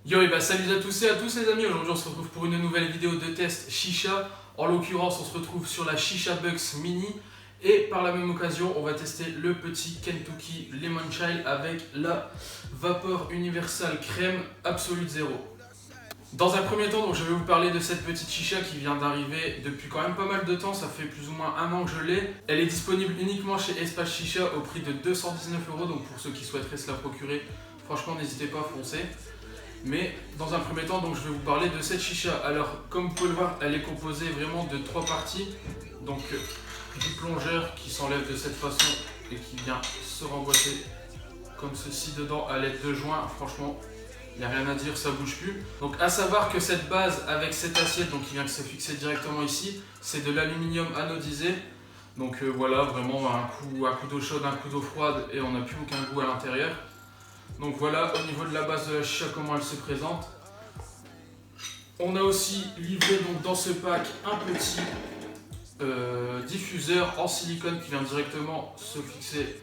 Yo et bah salut à tous et à tous les amis, aujourd'hui on se retrouve pour une nouvelle vidéo de test Chicha. En l'occurrence on se retrouve sur la Chicha Bucks Mini. Et par la même occasion on va tester le petit Kentucky Lemon Chai avec la Vapor Universal Crème Absolute Zero. Dans un premier temps, donc, je vais vous parler de cette petite chicha qui vient d'arriver depuis quand même pas mal de temps, ça fait plus ou moins un an que je l'ai. Elle est disponible uniquement chez Espace Chicha au prix de 219 €, donc pour ceux qui souhaiteraient se la procurer, franchement n'hésitez pas à foncer. Mais dans un premier temps, donc, je vais vous parler de cette chicha. Alors comme vous pouvez le voir, elle est composée vraiment de trois parties. Donc du plongeur qui s'enlève de cette façon et qui vient se remboîter comme ceci dedans à l'aide de joints, franchement. Il n'y a rien à dire, ça bouge plus. Donc à savoir que cette base avec cette assiette donc, qui vient de se fixer directement ici, c'est de l'aluminium anodisé. Donc voilà, vraiment un coup d'eau chaude, un coup d'eau froide et on n'a plus aucun goût à l'intérieur. Donc voilà au niveau de la base de la chicha comment elle se présente. On a aussi livré donc, dans ce pack un petit diffuseur en silicone qui vient directement se fixer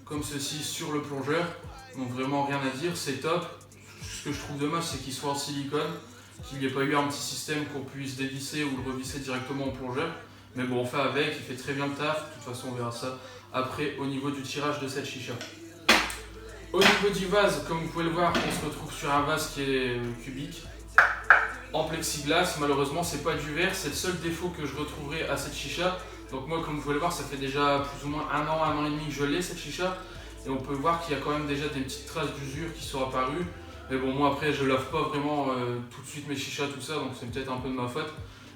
comme ceci sur le plongeur. Donc vraiment rien à dire, c'est top. Ce que je trouve dommage, c'est qu'il soit en silicone, qu'il n'y ait pas eu un petit système qu'on puisse dévisser ou le revisser directement au plongeur. Mais bon, on fait avec, il fait très bien le taf. De toute façon, on verra ça après au niveau du tirage de cette chicha. Au niveau du vase, comme vous pouvez le voir, on se retrouve sur un vase qui est cubique, en plexiglas. Malheureusement, c'est pas du verre, c'est le seul défaut que je retrouverai à cette chicha. Donc moi, comme vous pouvez le voir, ça fait déjà plus ou moins un an et demi que je l'ai cette chicha. Et on peut voir qu'il y a quand même déjà des petites traces d'usure qui sont apparues. Mais bon, moi après, je lave pas vraiment tout de suite mes chichas, tout ça, donc c'est peut-être un peu de ma faute.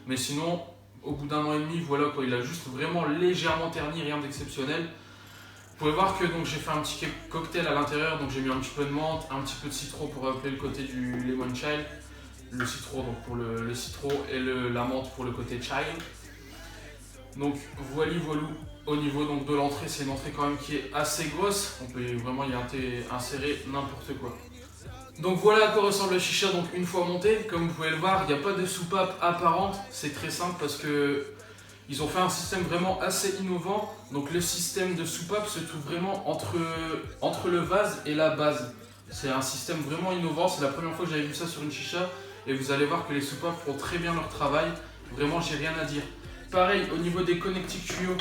Mais sinon, au bout d'un an et demi, voilà quoi, il a juste vraiment légèrement terni, rien d'exceptionnel. Vous pouvez voir que donc j'ai fait un petit cocktail à l'intérieur, donc j'ai mis un petit peu de menthe, un petit peu de citron pour rappeler le côté du lemon chai. Le citron donc pour le citron et la menthe pour le côté chai. Donc voilà. Au niveau donc, de l'entrée, c'est une entrée quand même qui est assez grosse. On peut vraiment y insérer n'importe quoi. Donc voilà à quoi ressemble la chicha donc une fois montée. Comme vous pouvez le voir, il n'y a pas de soupape apparente. C'est très simple parce que ils ont fait un système vraiment assez innovant. Donc le système de soupape se trouve vraiment entre le vase et la base. C'est un système vraiment innovant. C'est la première fois que j'avais vu ça sur une chicha. Et vous allez voir que les soupapes font très bien leur travail. Vraiment, j'ai rien à dire. Pareil au niveau des connectiques tuyaux.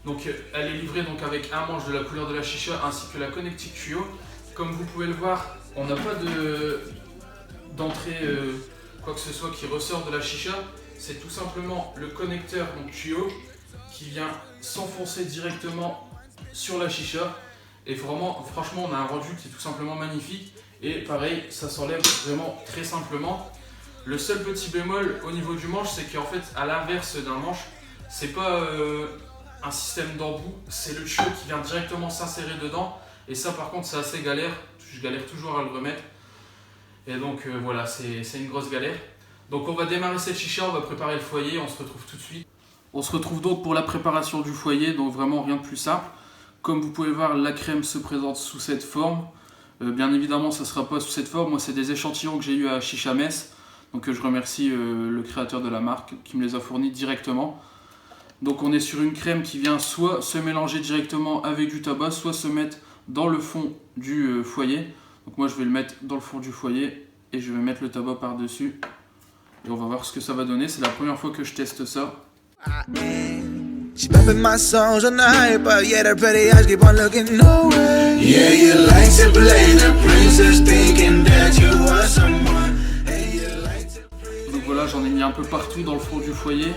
Donc elle est livrée donc, avec un manche de la couleur de la chicha ainsi que la connectique tuyau. Comme vous pouvez le voir, on n'a pas d'entrée quoi que ce soit qui ressort de la chicha. C'est tout simplement le connecteur donc tuyau qui vient s'enfoncer directement sur la chicha. Et vraiment, franchement, on a un rendu qui est tout simplement magnifique. Et pareil, ça s'enlève vraiment très simplement. Le seul petit bémol au niveau du manche, c'est qu'en fait, à l'inverse d'un manche, c'est pas un système d'embout, c'est le tuyau qui vient directement s'insérer dedans. Et ça, par contre, c'est assez galère. Je galère toujours à le remettre. Et donc voilà, c'est une grosse galère. Donc on va démarrer cette chicha, on va préparer le foyer, on se retrouve tout de suite. On se retrouve donc pour la préparation du foyer, donc vraiment rien de plus simple. Comme vous pouvez voir, la crème se présente sous cette forme. Bien évidemment, ça ne sera pas sous cette forme. Moi, c'est des échantillons que j'ai eu à Chicha Mess. Donc je remercie le créateur de la marque qui me les a fournis directement. Donc on est sur une crème qui vient soit se mélanger directement avec du tabac, soit se mettre dans le fond du foyer. Donc moi je vais le mettre dans le fond du foyer et je vais mettre le tabac par dessus et on va voir ce que ça va donner. C'est la première fois que je teste ça. Donc voilà, j'en ai mis un peu partout dans le fond du foyer.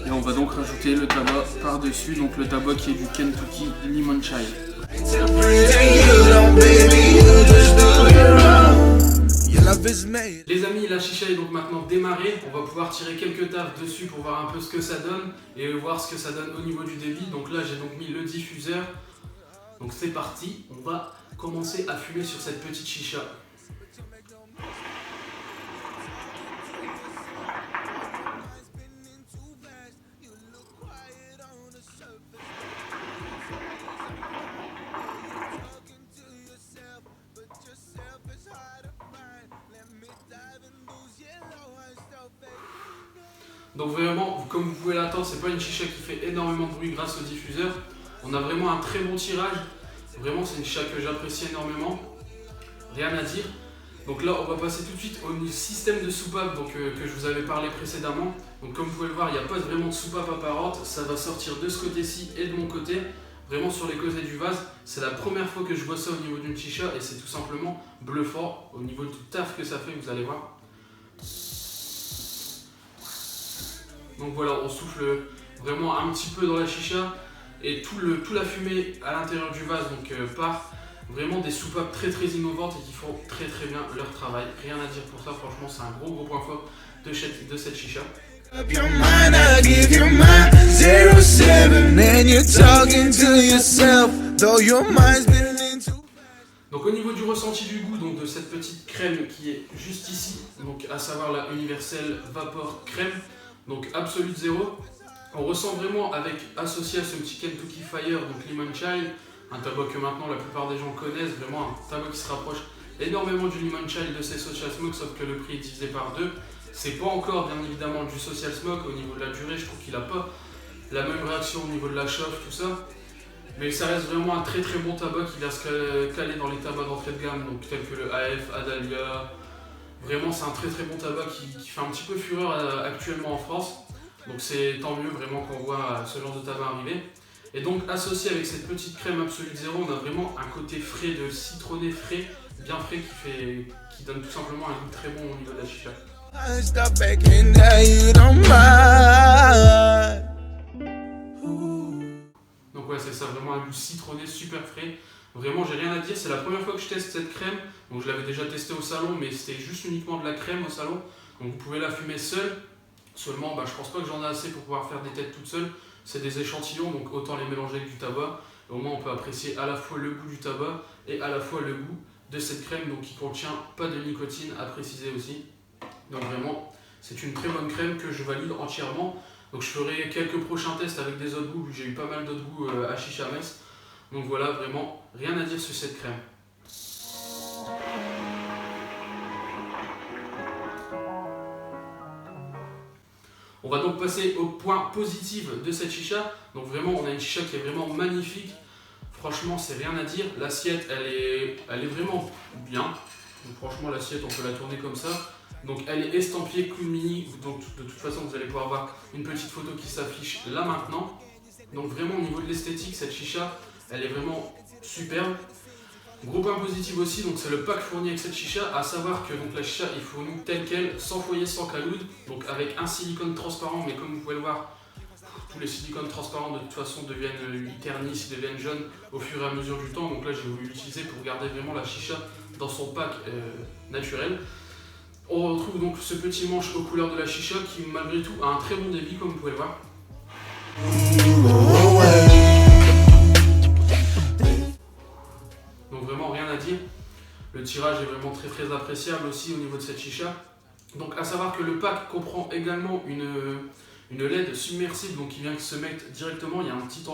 Et on va donc rajouter le tabac par dessus, donc le tabac qui est du Kentucky Lemon Chai. Les amis, la chicha est donc maintenant démarrée. On va pouvoir tirer quelques taffes dessus pour voir un peu ce que ça donne et voir ce que ça donne au niveau du débit. Donc là, j'ai donc mis le diffuseur. Donc c'est parti, on va commencer à fumer sur cette petite chicha. Donc vraiment, comme vous pouvez l'attendre, c'est pas une chicha qui fait énormément de bruit grâce au diffuseur. On a vraiment un très bon tirage. Vraiment, c'est une chicha que j'apprécie énormément. Rien à dire. Donc là, on va passer tout de suite au système de soupape donc, que je vous avais parlé précédemment. Donc comme vous pouvez le voir, il n'y a pas vraiment de soupape apparente, ça va sortir de ce côté-ci et de mon côté, vraiment sur les côtés du vase. C'est la première fois que je vois ça au niveau d'une chicha et c'est tout simplement bluffant au niveau du taf que ça fait, vous allez voir. Donc voilà, on souffle vraiment un petit peu dans la chicha et toute la fumée à l'intérieur du vase donc, part. Vraiment des soupapes très innovantes et qui font très bien leur travail. Rien à dire pour ça, franchement c'est un gros point fort de cette chicha. Donc au niveau du ressenti du goût donc de cette petite crème qui est juste ici, donc à savoir la Universal Vapor Crème, donc Absolute Zero, on ressent vraiment avec associé à ce petit Kentucky Fire, donc Limoncello, un tabac que maintenant la plupart des gens connaissent, vraiment un tabac qui se rapproche énormément du Limoncello de ses Social Smoke, sauf que le prix est divisé par 2. C'est pas encore bien évidemment du Social Smoke, au niveau de la durée je trouve qu'il n'a pas la même réaction au niveau de la chauffe, tout ça. Mais ça reste vraiment un très bon tabac qui va se caler dans les tabacs d'entrée de gamme, donc tels que le AF, Adalia. Vraiment c'est un très bon tabac qui fait un petit peu fureur actuellement en France. Donc c'est tant mieux vraiment qu'on voit ce genre de tabac arriver. Et donc associé avec cette petite crème Absolute Zero, on a vraiment un côté frais, de citronné frais, bien frais, qui donne tout simplement un goût très bon au niveau de la chicha. Donc ouais, c'est ça, vraiment un goût citronné super frais. Vraiment j'ai rien à dire, c'est la première fois que je teste cette crème. Donc je l'avais déjà testé au salon, mais c'était juste uniquement de la crème au salon. Donc vous pouvez la fumer seule. Seulement je pense pas que j'en ai assez pour pouvoir faire des têtes toutes seules. C'est des échantillons, donc autant les mélanger avec du tabac. Au moins on peut apprécier à la fois le goût du tabac et à la fois le goût de cette crème, donc qui contient pas de nicotine à préciser aussi. Donc vraiment c'est une très bonne crème que je valide entièrement. Donc je ferai quelques prochains tests avec des autres goûts, vu que j'ai eu pas mal d'autres goûts à chicha Metz. Donc voilà, vraiment rien à dire sur cette crème. On va donc passer au point positif de cette chicha. Donc vraiment, on a une chicha qui est vraiment magnifique. Franchement, c'est rien à dire. L'assiette, elle est vraiment bien. Donc franchement, l'assiette, on peut la tourner comme ça. Donc elle est estampillée Cool Mini. Donc de toute façon, vous allez pouvoir voir une petite photo qui s'affiche là maintenant. Donc vraiment, au niveau de l'esthétique, cette chicha, elle est vraiment superbe. Gros point positif aussi, donc c'est le pack fourni avec cette chicha, à savoir que donc, la chicha est fournie telle quelle, sans foyer, sans caloude, donc avec un silicone transparent, mais comme vous pouvez le voir, tous les silicones transparents de toute façon ils ternissent, ils deviennent jaunes au fur et à mesure du temps, donc là j'ai voulu l'utiliser pour garder vraiment la chicha dans son pack naturel. On retrouve donc ce petit manche aux couleurs de la chicha qui malgré tout a un très bon débit comme vous pouvez le voir. Donc vraiment rien à dire, le tirage est vraiment très appréciable aussi au niveau de cette chicha. Donc à savoir que le pack comprend également une LED submersible donc qui vient se mettre directement, il y a une petite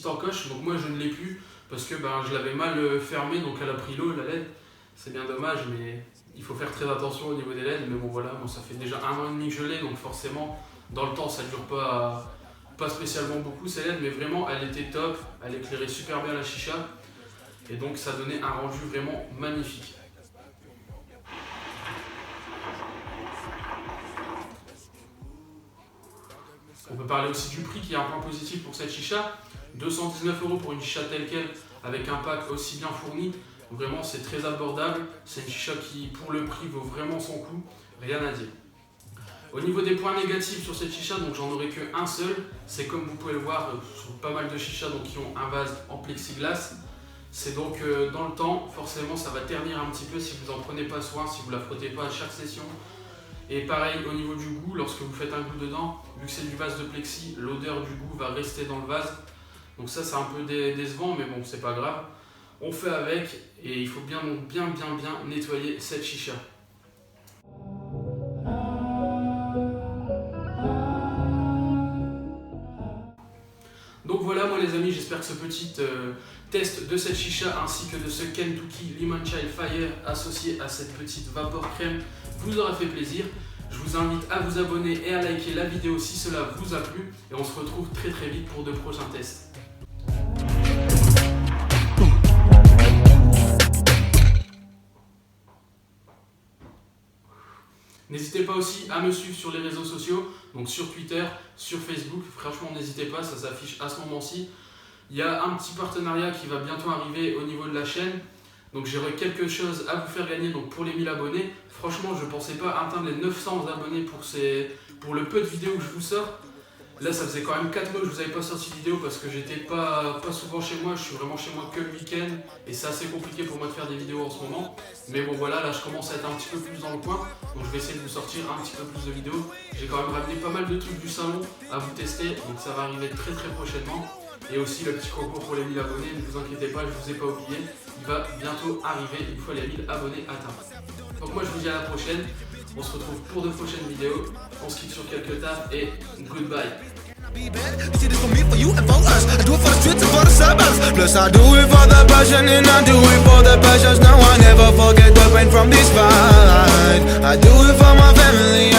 encoche, donc moi je ne l'ai plus parce que je l'avais mal fermé, donc elle a pris l'eau la LED, c'est bien dommage mais il faut faire très attention au niveau des LED, mais bon voilà, ça fait déjà 1 an et demi que je l'ai, donc forcément dans le temps ça ne dure pas spécialement beaucoup ces LED, mais vraiment elle était top, elle éclairait super bien la chicha. Et donc ça donnait un rendu vraiment magnifique. On peut parler aussi du prix qui est un point positif pour cette chicha. 219 € pour une chicha telle quelle avec un pack aussi bien fourni. Vraiment c'est très abordable. C'est une chicha qui pour le prix vaut vraiment son coup. Rien à dire. Au niveau des points négatifs sur cette chicha, donc j'en aurai qu'un seul. C'est comme vous pouvez le voir sur pas mal de chichas donc, qui ont un vase en plexiglas. C'est donc dans le temps, forcément ça va ternir un petit peu si vous n'en prenez pas soin, si vous ne la frottez pas à chaque session. Et pareil au niveau du goût, lorsque vous faites un goût dedans, vu que c'est du vase de plexi, l'odeur du goût va rester dans le vase. Donc ça c'est un peu décevant mais bon c'est pas grave. On fait avec et il faut bien nettoyer cette chicha. Donc voilà moi les amis, j'espère que ce petit test de cette chicha ainsi que de ce Kentucky Limoncello Fire associé à cette petite vapor crème vous aura fait plaisir. Je vous invite à vous abonner et à liker la vidéo si cela vous a plu et on se retrouve très vite pour de prochains tests. N'hésitez pas aussi à me suivre sur les réseaux sociaux, donc sur Twitter, sur Facebook, franchement n'hésitez pas, ça s'affiche à ce moment-ci. Il y a un petit partenariat qui va bientôt arriver au niveau de la chaîne, donc j'aurai quelque chose à vous faire gagner donc pour les 1000 abonnés. Franchement je ne pensais pas atteindre les 900 abonnés pour le peu de vidéos que je vous sors. Là ça faisait quand même 4 mois que je vous avais pas sorti de vidéo parce que j'étais pas souvent chez moi, je suis vraiment chez moi que le week-end et c'est assez compliqué pour moi de faire des vidéos en ce moment. Mais bon voilà, là je commence à être un petit peu plus dans le coin, donc je vais essayer de vous sortir un petit peu plus de vidéos. J'ai quand même ramené pas mal de trucs du salon à vous tester, donc ça va arriver très prochainement. Et aussi le petit concours pour les 1000 abonnés, ne vous inquiétez pas, je vous ai pas oublié, il va bientôt arriver une fois les 1000 abonnés atteints. Donc moi je vous dis à la prochaine. On se retrouve pour de prochaines vidéos. On se quitte sur quelques tapes et goodbye. See this for me, for you and for us. I do it for the streets and for the suburbs. Plus I do it for the passion and I do it for the passions. No, I never forget the pain from this fight. I do it for my family.